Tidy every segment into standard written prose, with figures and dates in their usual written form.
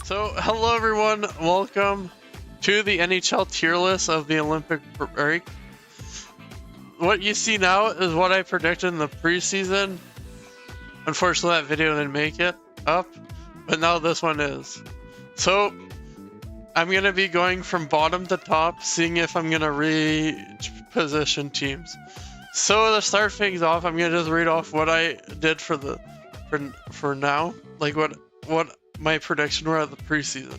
So, hello everyone, welcome to the NHL tier list of the Olympic break. What you see now is what I predicted in the preseason. Unfortunately, that video didn't make it up, but now this one is. So, I'm going to be going from bottom to top, seeing if I'm going to reposition teams. So to start things off, I'm going to just read off what I did for now, like what my prediction were at the preseason.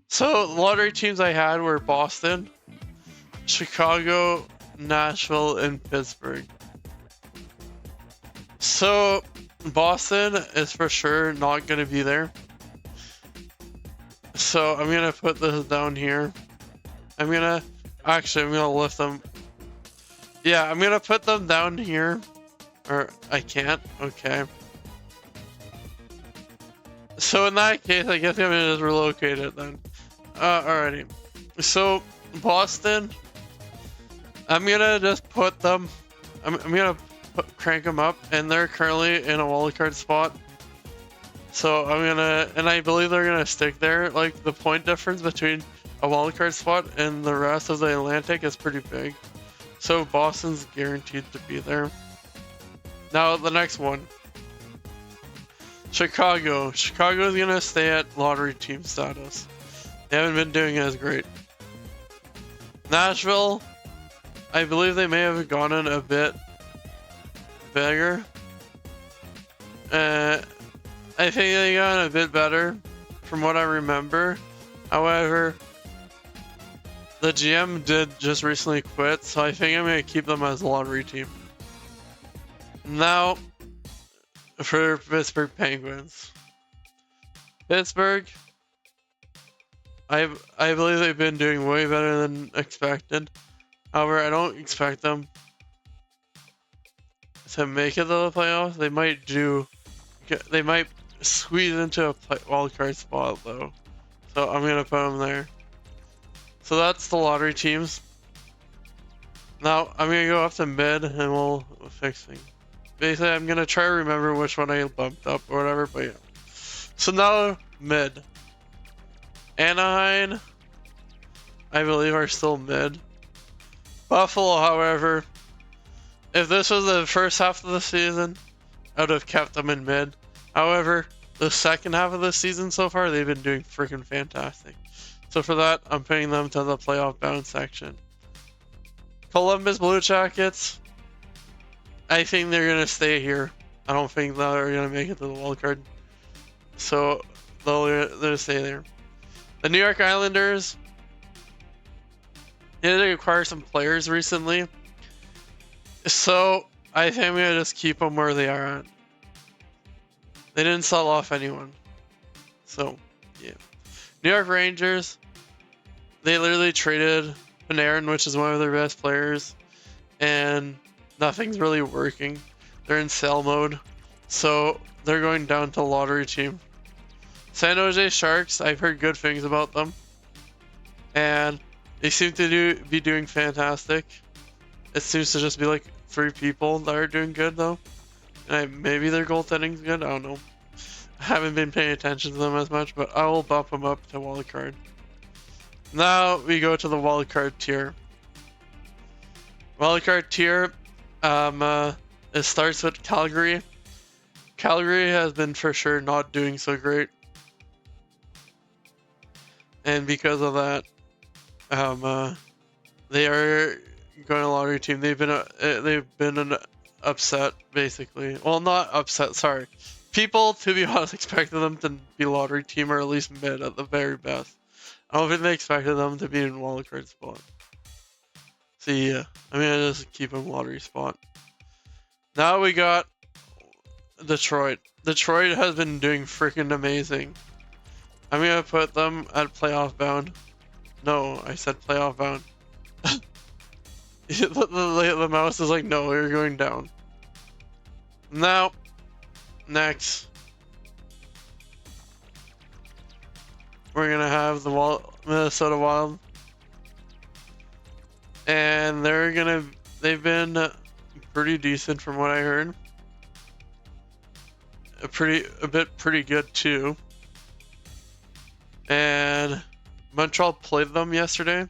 So lottery teams I had were Boston, Chicago, Nashville, and Pittsburgh. So Boston is for sure not going to be there. So I'm going to put this down here. I'm going to lift them. Yeah, I'm going to put them down here. Or I can't. Okay. So in that case, I guess I'm going to just relocate it then. Alrighty. So Boston, I'm going to just put them, I'm going to crank them up, and they're currently in a wildcard spot. So I'm going to, and I believe they're going to stick there. Like the point difference between a wildcard spot and the rest of the Atlantic is pretty big. So Boston's guaranteed to be there. Now the next one. Chicago. Chicago is going to stay at lottery team status. They haven't been doing as great. Nashville, I believe they may have gotten a bit bigger. I think they got a bit better from what I remember. However, the GM did just recently quit, so I think I'm going to keep them as a lottery team. Now, for Pittsburgh Penguins. Pittsburgh, I believe they've been doing way better than expected. However, I don't expect them to make it to the playoffs. They might squeeze into a wildcard spot though. So I'm going to put them there. So that's the lottery teams. Now I'm going to go up to mid and we'll fix things. Basically, I'm going to try to remember which one I bumped up or whatever, but yeah. So now mid. Anaheim, I believe, are still mid. Buffalo, however, if this was the first half of the season, I would have kept them in mid. However, the second half of the season so far, they've been doing freaking fantastic. So for that, I'm putting them to the playoff bound section. Columbus Blue Jackets, I think they're going to stay here. I don't think they're going to make it to the wild card. So they'll stay there. The New York Islanders, they did acquire some players recently. So I think I'm going to just keep them where they are at. They didn't sell off anyone. So, yeah. New York Rangers, they literally traded Panarin, which is one of their best players. And nothing's really working. They're in sell mode. So they're going down to lottery team. San Jose Sharks, I've heard good things about them. And they seem to be doing fantastic. It seems to just be like 3 people that are doing good though. And maybe their goaltending's good, I don't know. I haven't been paying attention to them as much, but I will bump them up to wildcard. Now we go to the wildcard tier. Wildcard tier, it starts with Calgary. Calgary has been for sure not doing so great. And because of that, they are going to lottery team. They've been an upset basically. Well, not upset. Sorry, people to be honest expected them to be lottery team or at least mid at the very best. I don't think they expected them to be in wildcard spot. So yeah, I'm gonna just keep them lottery spot. Now we got Detroit. Detroit has been doing freaking amazing. I'm gonna put them at playoff bound. No, I said playoff bound. the mouse is like, no, you're going down. Now, next, we're gonna have the Minnesota Wild, and they've been pretty decent from what I heard. Pretty good too. and Montreal played them yesterday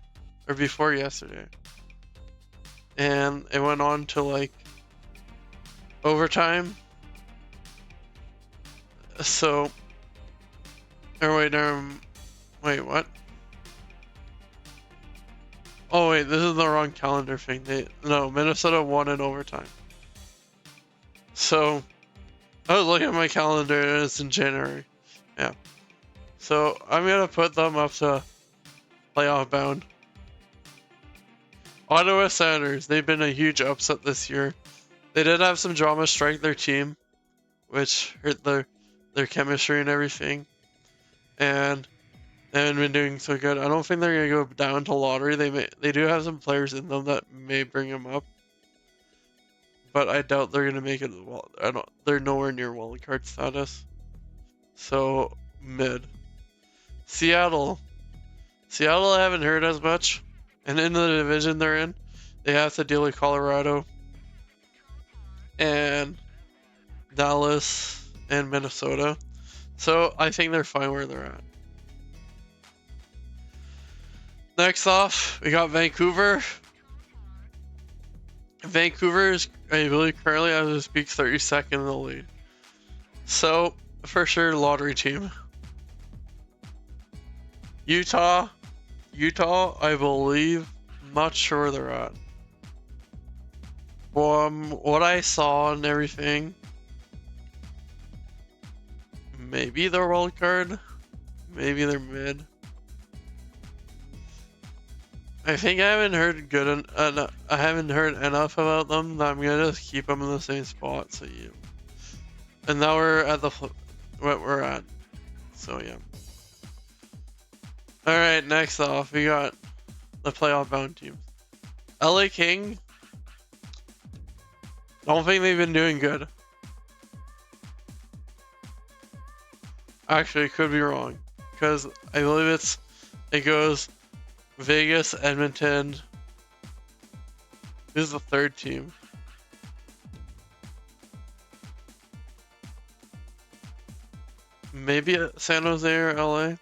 or before yesterday, and it went on to like overtime. So, or wait, what? Oh wait, this is the wrong calendar thing. No, Minnesota won in overtime. So, I was looking at my calendar and it's in January. Yeah. So, I'm gonna put them up to playoff bound. Ottawa Senators, they've been a huge upset this year. They did have some drama strike their team, which hurt their chemistry and everything. And they haven't been doing so good. I don't think they're gonna go down to lottery. They do have some players in them that may bring them up, but I doubt they're gonna make it. Well, they're nowhere near wildcard status. So mid. Seattle. I haven't heard as much, and in the division they're in, they have to deal with Colorado and Dallas and Minnesota. So I think they're fine where they're at. Next off, we got Vancouver. Vancouver is, I believe, currently as it speaks, 32nd in the league. So, for sure, lottery team. Utah, I believe, not sure where they're at. From what I saw and everything, maybe they're wild card, maybe they're mid. I think I haven't heard I haven't heard enough about them that I'm gonna just keep them in the same spot. So yeah. And now we're at what we're at. So yeah. All right, next off we got the playoff bound teams. LA King. Don't think they've been doing good. Actually, could be wrong, because I believe it goes Vegas, Edmonton. This is the third team. Maybe San Jose or LA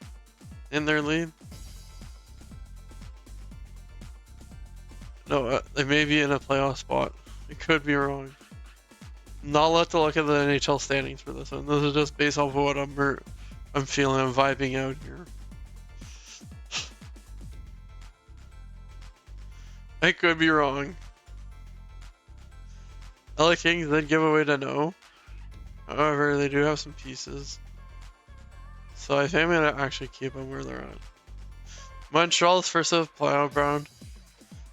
in their lead. No, they may be in a playoff spot. I could be wrong. Not allowed to look at the NHL standings for this one. This is just based off of what I'm feeling. I'm vibing out here. I could be wrong. LA Kings did give away to no. However, they do have some pieces. So I think I'm going to actually keep them where they're at. Montreal's first of playoff round.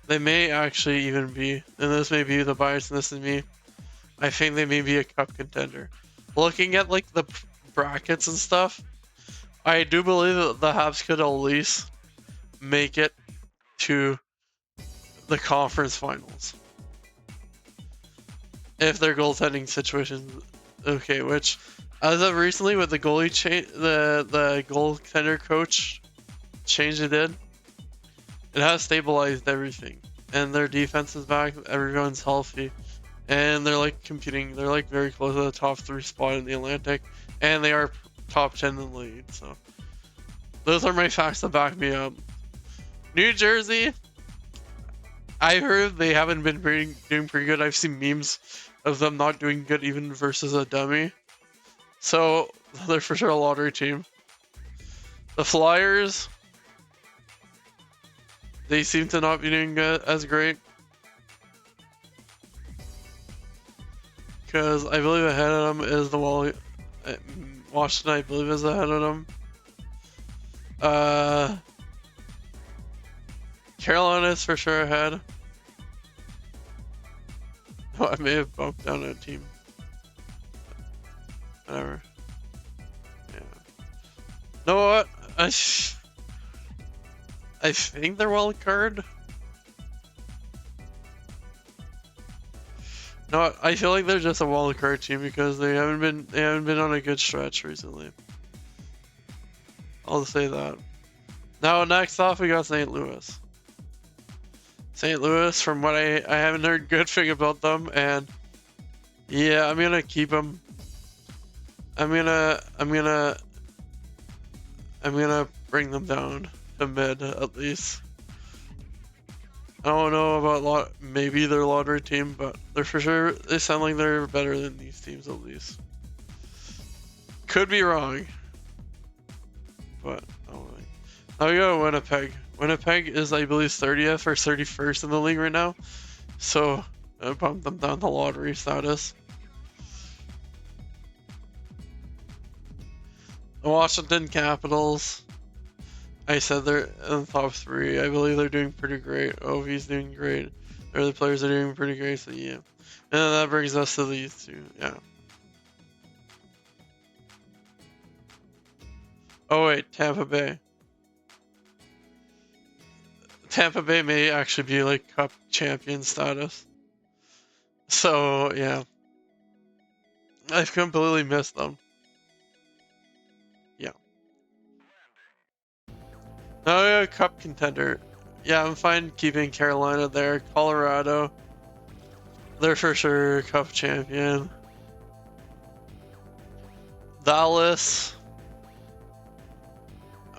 They may actually even be, and this may be the bias, and this is me. I think they may be a cup contender. Looking at like the brackets and stuff, I do believe that the Habs could at least make it to the conference finals if their goaltending situation okay. Which, as of recently, with the goalie change, the goaltender coach change they did, it has stabilized everything, and their defense is back. Everyone's healthy, and they're like competing. They're like very close to the top 3 spot in the Atlantic, and they are top 10 in the league. So those are my facts to back me up. New Jersey, I heard they haven't been doing pretty good. I've seen memes of them not doing good even versus a dummy. So they're for sure a lottery team. The Flyers, they seem to not be doing as great. Because I believe ahead of them is the Washington, I believe, is ahead of them. Carolina is for sure ahead. Oh, I may have bumped down a team. Whatever. Yeah. Know what? I think they're wild card. No, I feel like they're just a wild card team because they haven't been on a good stretch recently. I'll say that. Now next off we got St. Louis. St. Louis, from what I haven't heard good thing about them, and yeah, I'm gonna keep them. I'm gonna I'm gonna bring them down to mid at least. I don't know about maybe their lottery team, but they're for sure, they sound like they're better than these teams at least. Could be wrong, but I don't know. Now we go Winnipeg. Winnipeg is, I believe, 30th or 31st in the league right now, so I bumped them down to lottery status. The Washington Capitals. I said they're in the top 3. I believe they're doing pretty great. Ovi's doing great. Their other players are doing pretty great, so yeah. And then that brings us to these two, yeah. Oh wait, Tampa Bay. Tampa Bay may actually be like Cup champion status. So, yeah. I've completely missed them. Yeah. Now we have a Cup contender. Yeah, I'm fine keeping Carolina there. Colorado. They're for sure Cup champion. Dallas.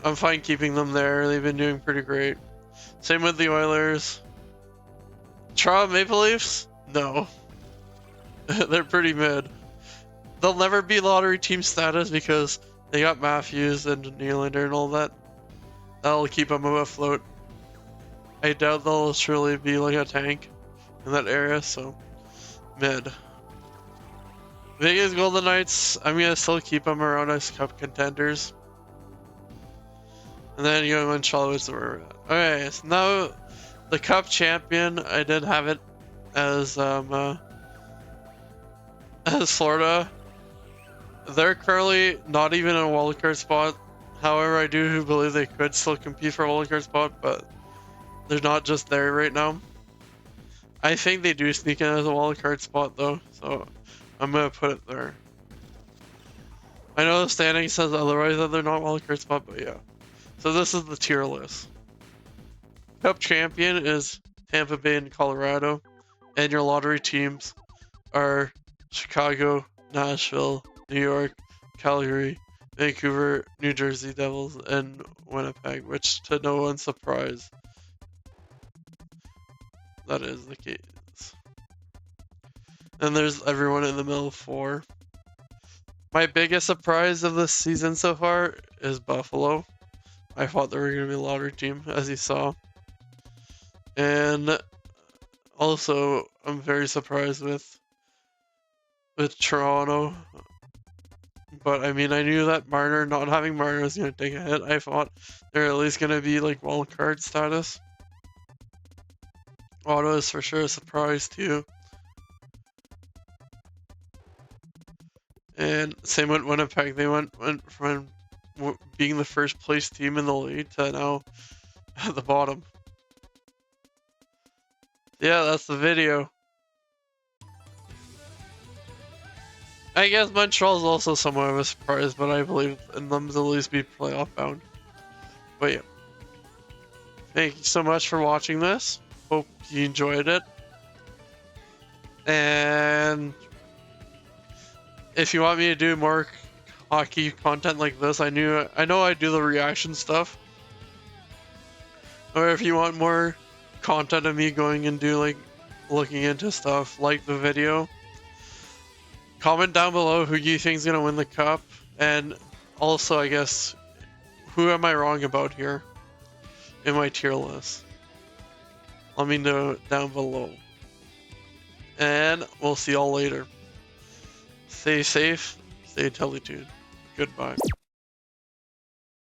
I'm fine keeping them there. They've been doing pretty great. Same with the Oilers. Toronto Maple Leafs? No. They're pretty mid. They'll never be lottery team status because they got Matthews and Nylander and all that. That'll keep them afloat. I doubt they'll truly be like a tank in that area, so mid. Vegas Golden Knights, I'm gonna still keep them around as Cup contenders. And then you go in Charlotte, where we're at. Okay, so now the Cup champion, I did have it as Florida. They're currently not even in a wildcard spot. However, I do believe they could still compete for a wildcard spot, but they're not just there right now. I think they do sneak in as a wildcard spot though, so I'm gonna put it there. I know the standing says otherwise that they're not wildcard spot, but yeah. So this is the tier list. Cup champion is Tampa Bay and Colorado, and your lottery teams are Chicago, Nashville, New York, Calgary, Vancouver, New Jersey Devils, and Winnipeg, which to no one's surprise, that is the case. And there's everyone in the middle 4. My biggest surprise of this season so far is Buffalo. I thought they were going to be a lottery team, as you saw. And also, I'm very surprised with Toronto. But I mean, I knew that not having Marner was going to take a hit. I thought they're at least going to be like wild card status. Ottawa is for sure a surprise too. And same with Winnipeg. They went from being the first place team in the league to now at the bottom. Yeah, that's the video. I guess Montreal's also somewhat of a surprise, but I believe in them to at least be playoff bound. But yeah. Thank you so much for watching this. Hope you enjoyed it. And if you want me to do more hockey content like this, I know I do the reaction stuff. Or if you want more content of me going and looking into stuff, like the video. Comment down below who you think is going to win the cup, and also I guess who am I wrong about here in my tier list. Let me know down below. And we'll see y'all later. Stay safe, stay TellieVision. Goodbye.